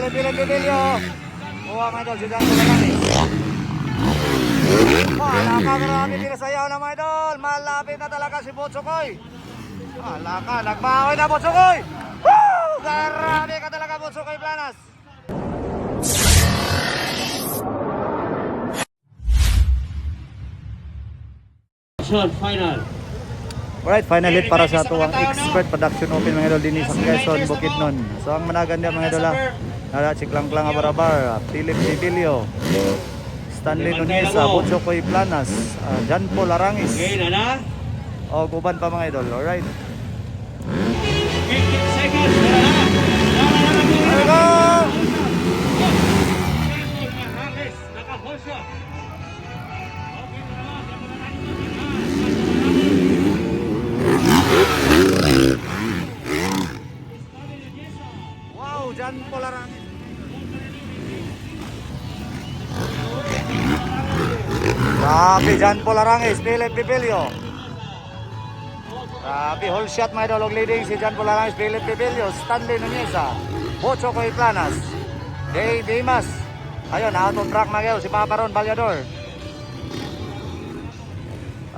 kay Philip Bibilio. Kuha mga idol, si Jan Polarangis. Nakakarami pinasayaw na mga idol. Malapit na talaga si Butsukoy. Alaka, nagbahoy na Butsukoy. Woo! Grabe ka talaga Butsukoy Planas. Final. Alright, final hit para sa tuwang Expert Production Open mga idol din sa Quezon, Bukidnon. So ang managanda mga idol nara si Klang Klang Abarabar, Philip Bibilio, Stanley Nunez, Butsukoy Planas, Jan Paul Arangis. O guban pa mga idol. Alright. 15 seconds. There we go! Wow, Jan Paul Arangis. Grabe, Jan Paul Arangis, Philip Bibilio. Grabe, whole shot mga idol, leading si Jan Paul Arangis, Philip Bibilio, Stanley Nunez, Butsukoy Planas, Jay Dimas. Ayun, out on track mga idol, si Paparon Balyador.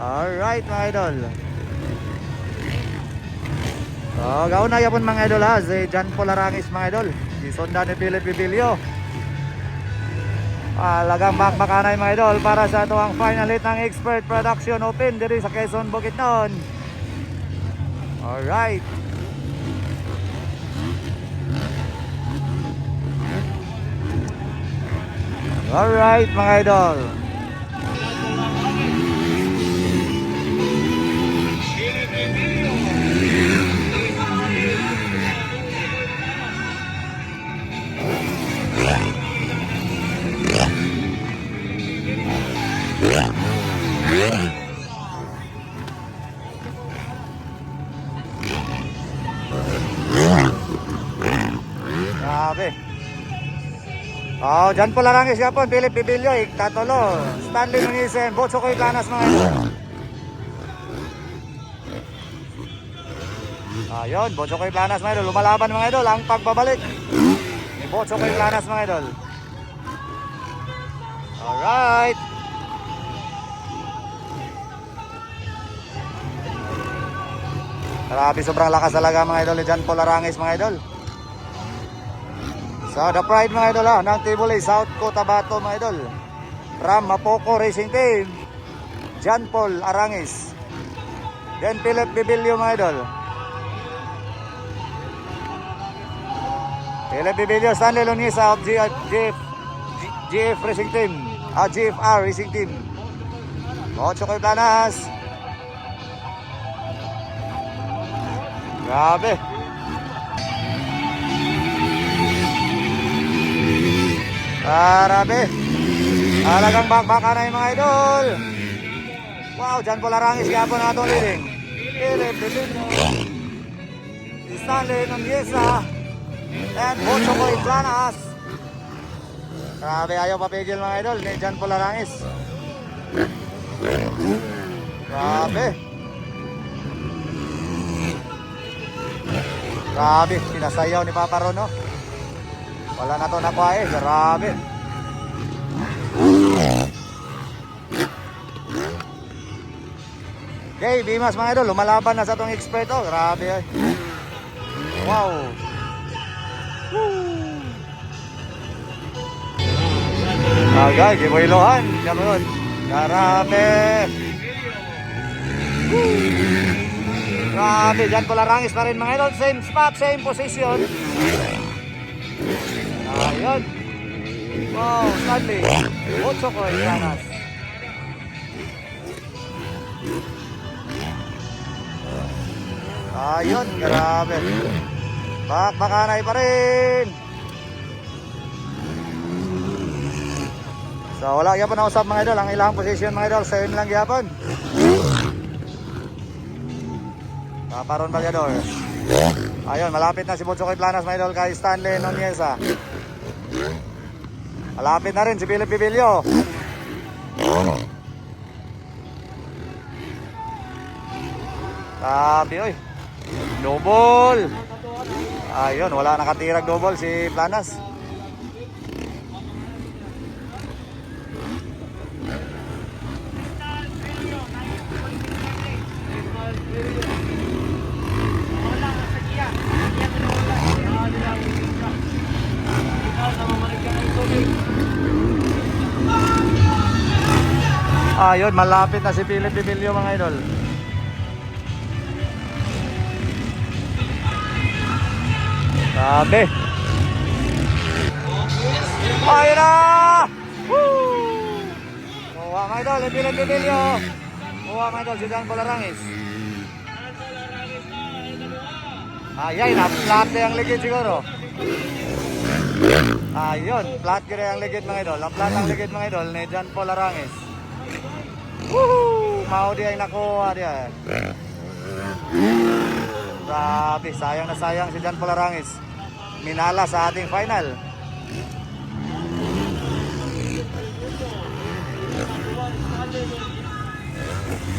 Alright mga idol. So, gauna yapon mga idol ha, si Jan Paul Arangis mga idol. Isonda ni Philip Bibilio. Alagang bakbakanay mga idol para sa ito ang final hit ng Expert Production Open diri sa Quezon, Bukidnon. Alright. Alright mga idol. Grabe. Oh, Jan Paul Arangis yapon, Philip Bibilio, Iktatolo, Stanley Nunez, Butsukoy Planas mga idol. Ayun, Butsukoy Planas mga idol, lumalaban mga idol, ang pagbabalik ni Butsukoy Planas mga idol. Alright. Grabe, sobrang lakas talaga mga idol ni Jan Paul Arangis mga idol. So the pride mga idol ng Tibuli, South Cotabato mga idol. From Mapoco Racing Team, Jan Paul Arangis. Then Philip Bibilio mga idol. Philip Bibilio, Stanley Lonisa of GF Racing Team. GFR Racing Team. Butsukoy Planas. Grabe. Grabe. Alagang bakbakan na yung mga idol. Wow, Jan Paul Arangis kaya po na itong leading. Philip Bibilio, Stanley Nuneza, and Butsukoy Planas. Grabe, ayaw papigil mga idol ni Jan Paul Arangis. Grabe. Grabe, pinasayaw ni Papa Ron, no? Wala na to nakuha eh, grabe. Okay, Bimas mga idol, lumalaban na sa itong expert, oh. Grabe eh. Wow. Agay, giboylohan. Kamun. Grabe. Grabe, Jan Paul Arangis pa rin mga idol. Same spot, same position. Ayun. Wow, Stanley. Butsukoy Planas. Ayun, grabe. Bakbakanay pa rin. So wala yapon na usap mga idol. Ang ilang position mga idol, same lang yapon. Paparon Balyador. Ayun, malapit na si Butsukoy Planas mga idol kay Stanley Nuneza. Malapit na rin si Philip Bibilio. Sabi oy. Double. Ayun, wala nakatirag double si Planas. Ayun, malapit na si Philip Bibilio mga idol. Sabi. Ayun na! Woo! Kuha mga idol, si Philip Bibilio. Kuha mga idol, si Jan Polarangis. Ayun, na-flat na yung ligid siguro. Ayun, flat kira yung ligid mga idol. Na-flat ang ligid mga idol ni Jan Polarangis. Woohoo! Mau dia yang nakuha dia. Grabe, sayang na sayang si Jan Polarangis. Minala sa ating final.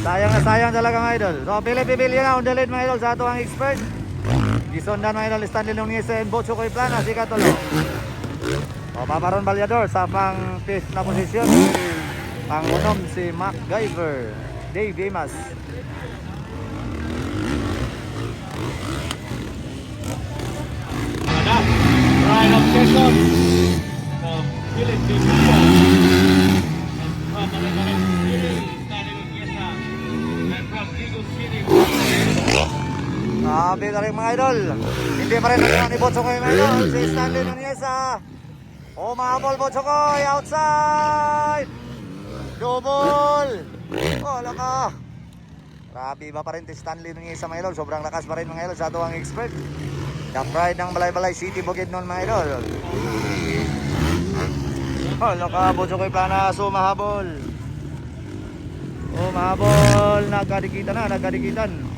Sayang na sayang talaga mga idol. So, Philip Bibilio na on the lead mga idol sa ato ang expert. Gisondan mga idol, Stanley Nuneza and Botchokoy Planas, ikatulo. O, Paparon Balyador sa pang 5th na posisyon. Pangunom si MacGyver, Dave Dimas. Ride of Quezon. Philip Bibilio. Sabi na rin mga idol. Hindi pa rin nakuha ni Botchokoy mga idol. Si Stanley Nuneza. Umahabol Botchokoy, outside. Double. Wala ka. Grabe ba pa rin si Stanley Nuneza mga idol. Sobrang lakas pa rin mga idol sa ato ang expert. The pride ng Balay-Balay City Bukidnon mga idol. Wala ka, Botchokoy Planas, umahabol. Umahabol, nagkadikitan na, nagkadikitan.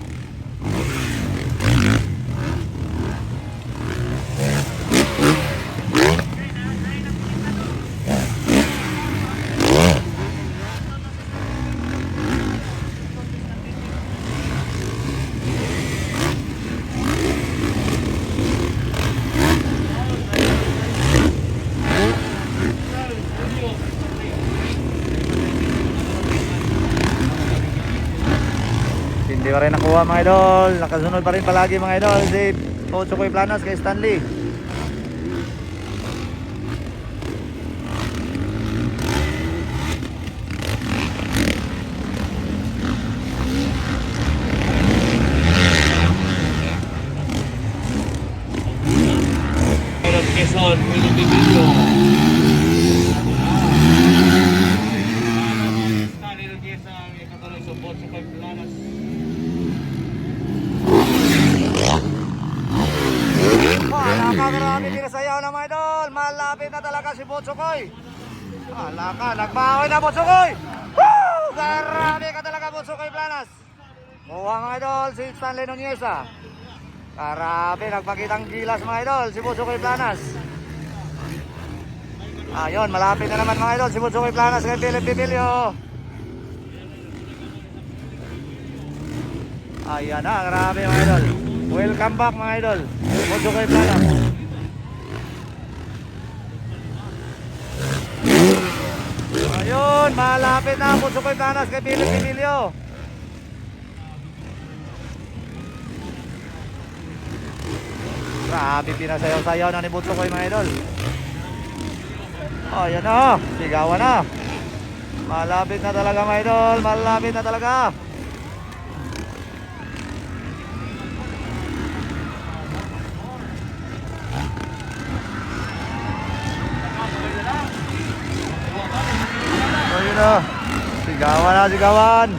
Hindi pa rin nakuha mga idol. Nakasunod pa rin palagi mga idol si Botchokoy Planas kay Stanley. Ride of Quezon, Philip Bibilio. Stanley Nuneza, ikatuloy sa Botchokoy Planas. Wala ka, marami pinasayaw na mga idol. Malapit na talaga si Botchokoy. Wala ka, nagbahoy na Botchokoy. Woo! Grabe ka talaga Botchokoy Planas. Kuha mga idol si Stanley Nuneza. Grabe, nagpakitang gilas mga idol si Botchokoy Planas. Ayun, malapit na naman mga idol si Botchokoy Planas kay Philip Bibilio. Ayan na, grabe mga idol. Welcome back mga idol. Botchokoy Planas. Ayun, malapit na Botchokoy Planas kay Philip Bibilio. Grabe, pinasayaw-sayaw na ni Botchokoy mga idol. Ayan na, sigawan na. Malapit na talaga mga idol, malapit na talaga. Ayun na, sigawan na, sigawan.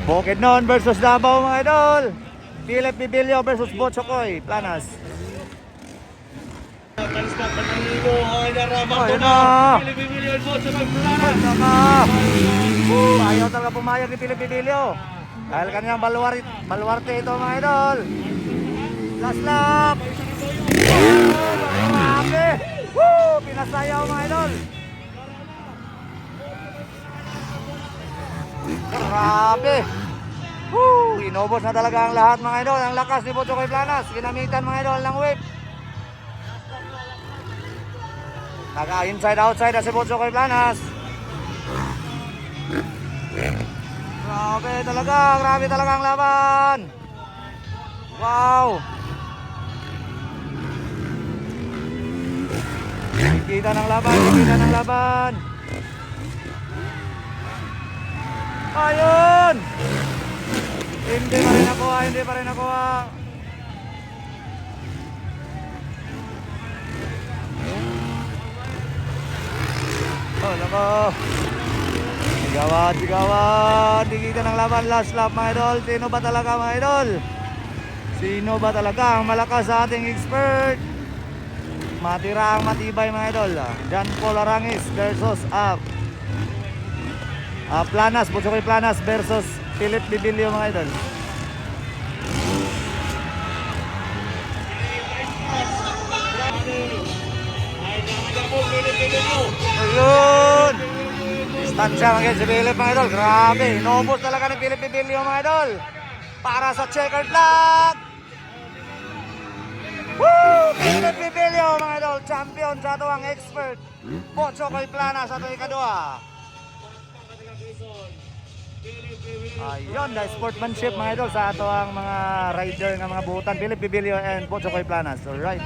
Bukidnon versus Davao mga idol. Philip Bibilio versus Botchokoy Planas. Kalista Panilo, ay narama Ayun ko na. na. Philip Bibilio and Botchokoy Planas. Ayaw talaga pumayag ni Philip Bibilio. Dahil kanyang baluarte ito mga idol. Last lap. Grabe. Woo! Pinasayaw mga idol. Grabe. Woo! Inubos na talaga ang lahat mga idol. Ang lakas ni Botchokoy Planas. Ginamitan mga idol ng whip. Naka-inside outside na si Botchokoy Planas. Grabe talaga ang laban. Wow. Kita ng laban, kita ng laban. Ayun! Hindi pa rin nakuha, hindi pa rin nakuha. Oh, nako. Sigawan, sigawan. Di kita ng laban. Last lap, mga idol. Sino ba talaga, mga idol? Sino ba talaga ang malakas sa ating expert? Matira ang matibay, mga idol. John Paul Arangis versus Planas, Butchokoy Planas versus Philip Bibilio, mga idol. Ayun! Distansya mga idol, si Philip, mga idol. Grabe, inubos talaga ni Philip Bibilio, mga idol. Para sa checkered flag! Woo! Philip Bibilio, mga idol. Champion sa ito ang expert. Butchokoy Planas sa ito ikadua. Ayun, the sportsmanship, mga idol, sa ato ang mga rider ng mga buhutan. Philip Bibilio and Butchokoy Planas. Alright.